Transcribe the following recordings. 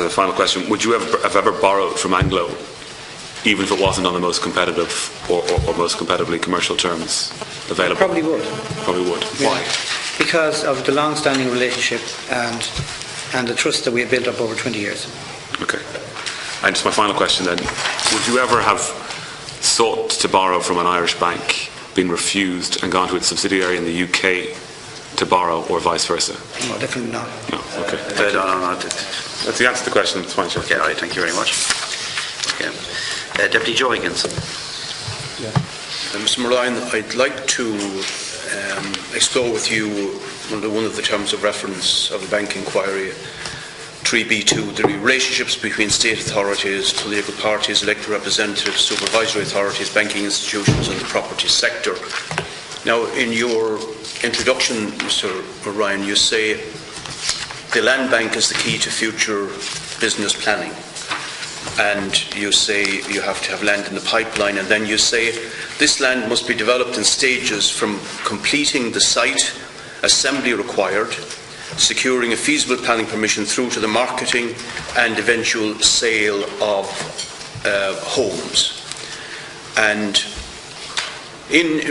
a final question, would you have ever borrowed from Anglo, even if it wasn't on the most competitive or most competitively commercial terms available? Probably would. Probably would. Yeah. Why? Because of the long-standing relationship and the trust that we have built up over 20 years. Okay. And just my final question then, would you ever have sought to borrow from an Irish bank, been refused and gone to its subsidiary in the UK to borrow, or vice versa? No, definitely not. No, okay. No. That's the answer to the question. It's fine, sure. Okay, all right, thank you very much. Okay. Deputy Joe Higgins. Yeah. Mr. Mulryan, I'd like to explore with you one of the terms of reference of the bank inquiry, 3B2, the relationships between state authorities, political parties, elected representatives, supervisory authorities, banking institutions and the property sector. Now, in your introduction, Mr. Mulryan, you say the land bank is the key to future business planning. And you say you have to have land in the pipeline, and then you say this land must be developed in stages from completing the site, assembly required, securing a feasible planning permission through to the marketing and eventual sale of homes. And in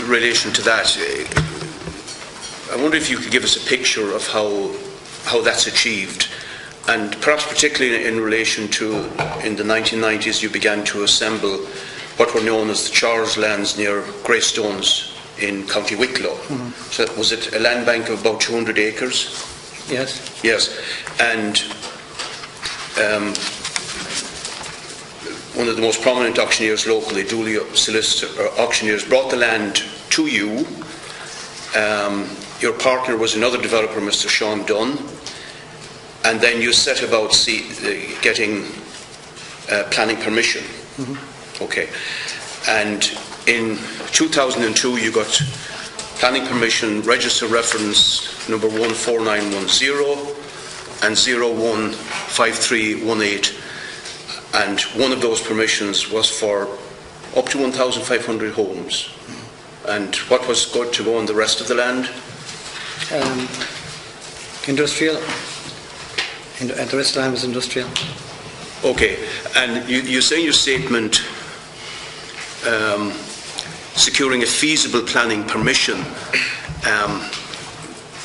relation to that, I wonder if you could give us a picture of how that's achieved, and perhaps particularly in relation to, in the 1990s, you began to assemble what were known as the Charleslands near Greystones in County Wicklow. Mm-hmm. So was it a land bank of about 200 acres? Yes. Yes. And one of the most prominent auctioneers locally, duly solicited auctioneers, brought the land to you. Your partner was another developer, Mr. Sean Dunne, and then you set about getting planning permission. Mm-hmm. Okay. And in 2002 you got planning permission, register reference number 14910 and 015318, and one of those permissions was for up to 1,500 homes. And what was going to go on the rest of the land? Industrial. And the rest of the land was industrial. Okay, and you say in your statement securing a feasible planning permission,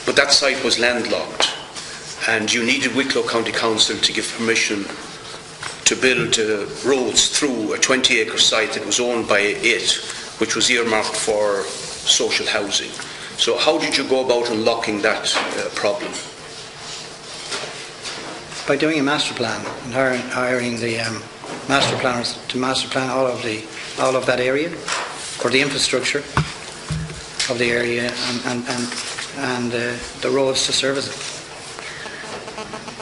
but that site was landlocked, and you needed Wicklow County Council to give permission to build roads through a 20-acre site that was owned by it, which was earmarked for social housing. So how did you go about unlocking that problem? By doing a master plan and hiring the master planners to master plan all of that area, for the infrastructure of the area and the roads to service it.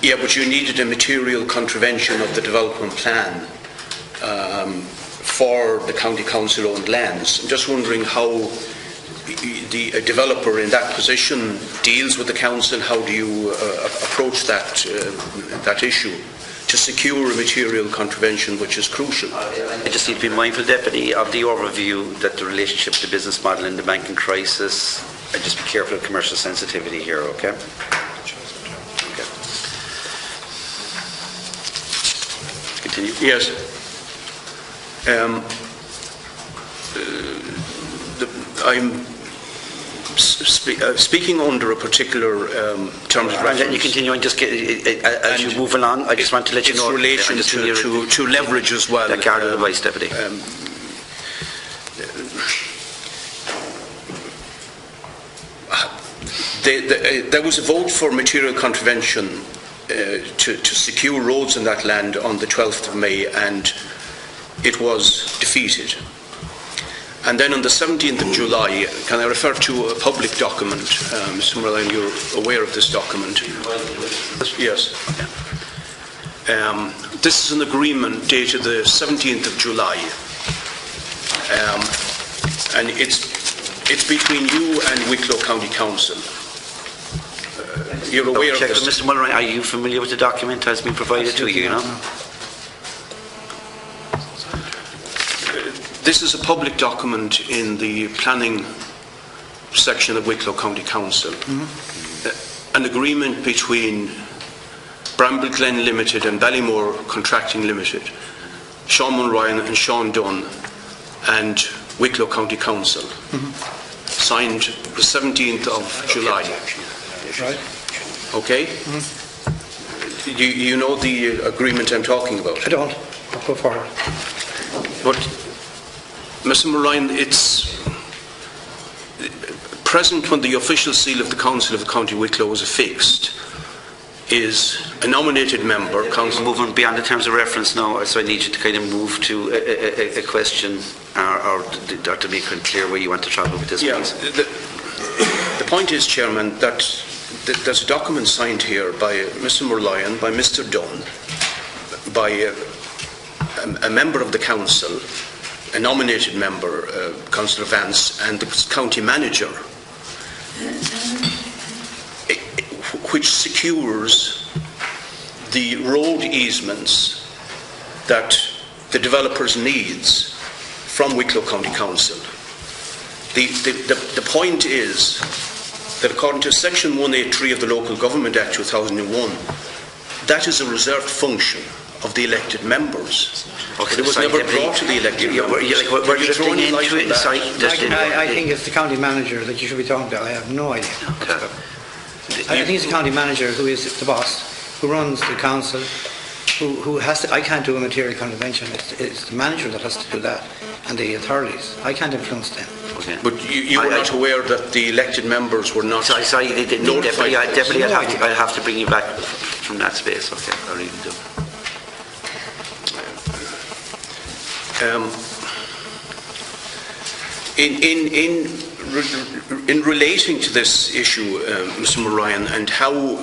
Yeah, but you needed a material contravention of the development plan for the county council owned lands. I'm just wondering how a developer in that position deals with the council. How do you approach that issue to secure a material contravention which is crucial? I just need to be mindful, Deputy, of the overview that the relationship to business model in the banking crisis. I'd just be careful of commercial sensitivity here, okay? Continue. Yes. I'm speaking under a particular terms of reference. And you continue and just get, as you move along, I just want to let you know. It's relation to leverage as well. That card of advice, Deputy. There was a vote for material contravention to secure roads in that land on the 12th of May, and it was defeated. And then on the 17th of July, can I refer to a public document? Mr. Mulryan, you're aware of this document? Yes. This is an agreement dated the 17th of July. And it's between you and Wicklow County Council. You're aware of this? Mr. Mulryan, are you familiar with the document that has been provided to you? This is a public document in the planning section of Wicklow County Council. Mm-hmm. An agreement between Bramble Glen Limited and Ballymore Contracting Limited, Sean Mulryan and Sean Dunne, and Wicklow County Council. Signed the 17th of July. Right. Okay? You know the agreement I'm talking about? I don't. I'll go forward. But, Mr. Mulryan, it's present when the official seal of the Council of the County Wicklow was affixed is a nominated member. Council moving beyond the terms of reference now, so I need you to kind of move to a question or to make it clear where you want to travel with this. Yeah, the point is, Chairman, that there's a document signed here by Mr. Mulryan, by Mr. Dunne, by a member of the Council, a nominated member, Cllr Vance, and the county manager, which secures the road easements that the developers needs from Wicklow County Council. The point is that according to Section 183 of the Local Government Act 2001, that is a reserved function of the elected members. Okay, it was never brought to the elected members. I think it's the county manager that you should be talking about. I have no idea. Okay. I think it's the county manager who is the boss, who runs the council, who has to. I can't do a material contravention. It's the manager that has to do that, and the authorities. I can't influence them. Okay. But you were not aware that the elected members were not. Sorry, definitely, I'll have to bring you back from that space. Okay, I really do. In relating to this issue, Mr. Mulryan, and how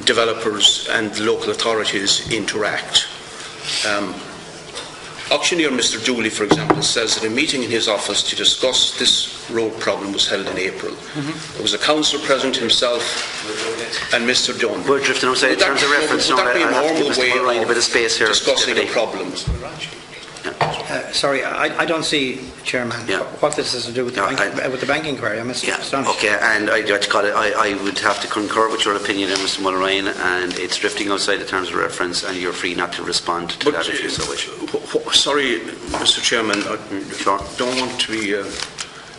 developers and local authorities interact, auctioneer Mr. Dooley, for example, says that a meeting in his office to discuss this road problem was held in April. There was a councillor present himself and Mr. Dunne. We're drifting outside in terms of reference. Would that be a normal way of space here, discussing a problem? Sorry, I don't see, Chairman, what this has to do with the banking query. I'm astonished. Okay, and I would have to concur with your opinion, Mr. Mulryan, and it's drifting outside the terms of reference, and you're free not to respond to that if you so wish. Sorry, Mr. Chairman, I don't want to be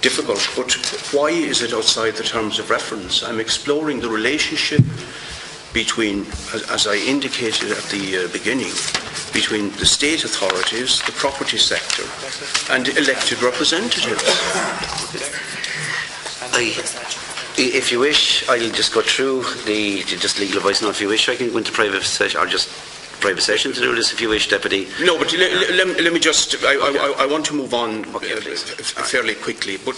difficult, but why is it outside the terms of reference? I'm exploring the relationship between, as I indicated at the beginning, between the state authorities, the property sector, and elected representatives. If you wish, I'll just go through the legal advice now. If you wish, I can go into private session, or just private session to do this if you wish, Deputy. No, but let me just, I want to move on fairly quickly, but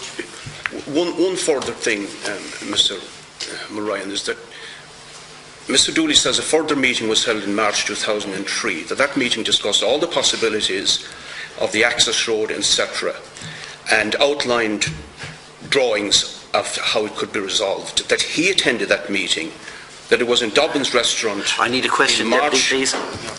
one further thing, Mr. Mulryan, is that Mr. Dooley says a further meeting was held in March 2003, that meeting discussed all the possibilities of the access road, etc., and outlined drawings of how it could be resolved, that he attended that meeting, that it was in Dobbin's restaurant. I need a question, in March, Deputy, please.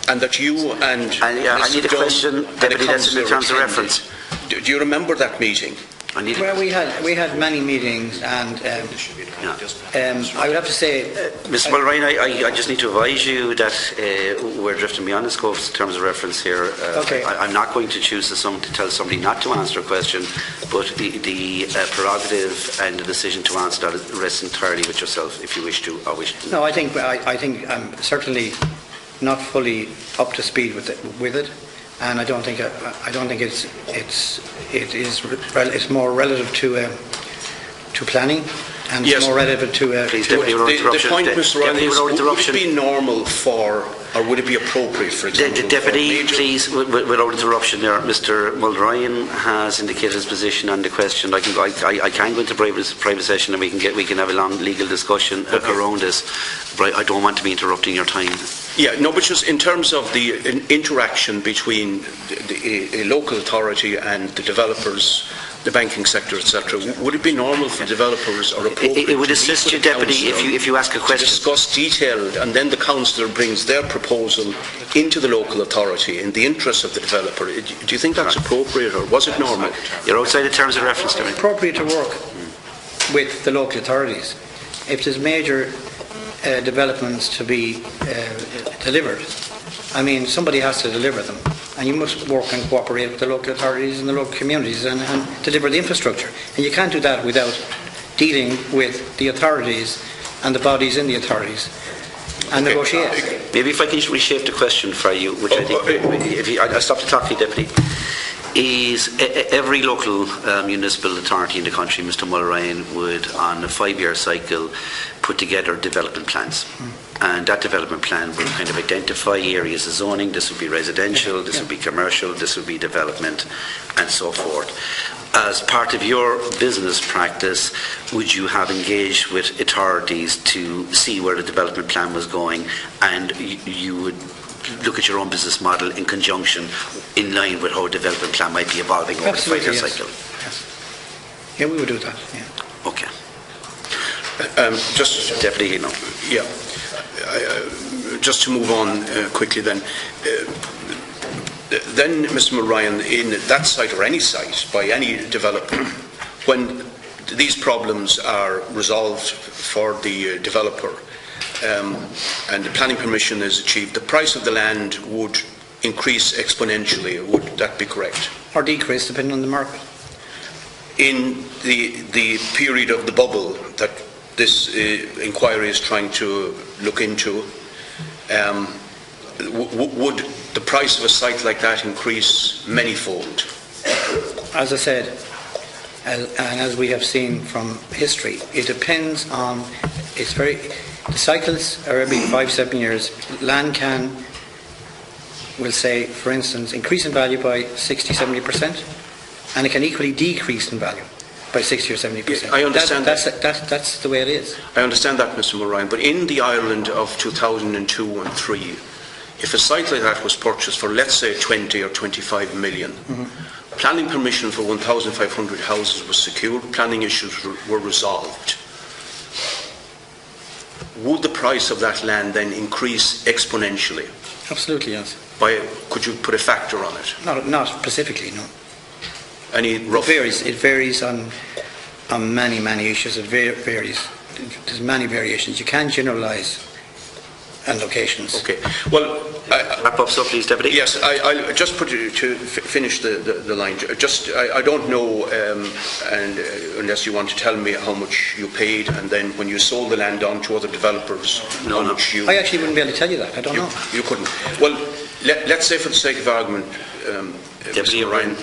And that you and I need a question, Deputy, that's in terms of reference. Do you remember that meeting? Well, we had many meetings, and I would have to say, Mr. Mulryan, I just need to advise you that we're drifting beyond the scope in terms of reference here. Okay. I'm not going to choose to tell somebody not to answer a question, but the prerogative and the decision to answer that rests entirely with yourself, if you wish to or wish to. No, I think I'm certainly not fully up to speed with it. And I don't think it's more relative to planning, and it's more relative to. The point, Mr. Ryan, is would it be normal for, or would it be appropriate, for example? The Deputy, please, without interruption there. Mr. Mulryan has indicated his position on the question. I can go into private session, and we can have a long legal discussion around this. But I don't want to be interrupting your time. Yeah, no, but just in terms of the interaction between a local authority and the developers, the banking sector, etc., would it be normal for developers or appropriate? It would assist you, Deputy, if you ask a question. To discuss detailed, and then the councillor brings their proposal into the local authority in the interest of the developer. Do you think that's appropriate, or was it normal? You're outside the terms of reference, Deputy. Appropriate to work with the local authorities. If there's major developments to be delivered, I mean, somebody has to deliver them, and you must work and cooperate with the local authorities and the local communities and deliver the infrastructure. And you can't do that without dealing with the authorities and the bodies in the authorities and negotiate. Maybe if I can reshape the question for you, which I think, I'll stop the clock, Deputy. Is every local municipal authority in the country, Mr. Mulryan, would on a 5-year cycle put together development plans, and that development plan would kind of identify areas of zoning. This would be residential, this would be commercial, this would be development, and so forth. As part of your business practice, would you have engaged with authorities to see where the development plan was going, and you would look at your own business model in conjunction, in line with how a development plan might be evolving over the 5-year cycle? Yes. Yeah, we would do that. Yeah. Okay. Just Deputy, you know. Yeah. Just to move on quickly then. Then, Mr. Mulryan, in that site or any site by any developer, when these problems are resolved for the developer, and the planning permission is achieved, the price of the land would increase exponentially. Would that be correct? Or decrease, depending on the market. In the period of the bubble that this inquiry is trying to look into, would the price of a site like that increase manyfold? As I said, and as we have seen from history, it depends on, the cycles are every 5-7 years. Land can, we'll say, for instance, increase in value by 60-70%, and it can equally decrease in value by 60 or 70%. Yeah, I understand that's the way it is. I understand that, Mr. Mulryan, but in the Ireland of 2002 and 3, if a site like that was purchased for, let's say, 20 or 25 million, planning permission for 1,500 houses was secured, planning issues were resolved. Would the price of that land then increase exponentially? Absolutely, yes. Could you put a factor on it? Not specifically, no. Any rough? It varies on many issues. It varies. There's many variations. You can't generalise on locations. Okay. Well, wrap up, so please, Deputy. Yes, I'll just put you to finish the line. I don't know, unless you want to tell me how much you paid, and then when you sold the land on to other developers, how much you. I actually wouldn't be able to tell you that. I don't know. You couldn't. Well, let's say, for the sake of argument, Deputy Ryan,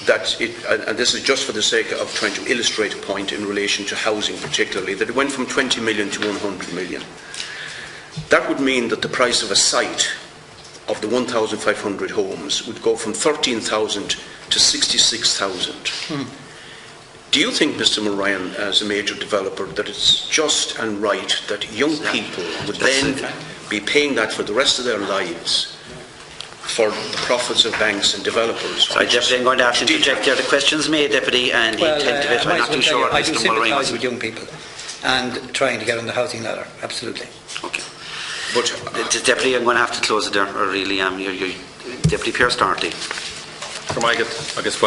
that and this is just for the sake of trying to illustrate a point in relation to housing, particularly, that it went from 20 million to 100 million. That would mean that the price of a site of the 1,500 homes would go from 13,000 to 66,000. Do you think, Mr. Mulryan, as a major developer, that it's just and right that young people would then be paying that for the rest of their lives for the profits of banks and developers? Sorry, Deputy, I'm going to ask you to interject there. The question's made, Deputy, and he intended it. I'm not too sure. I do sympathise with young people and trying to get on the housing ladder, absolutely. Okay. But Deputy, I'm going to have to close it there. I really am. You're Deputy Pierce Doherty. I guess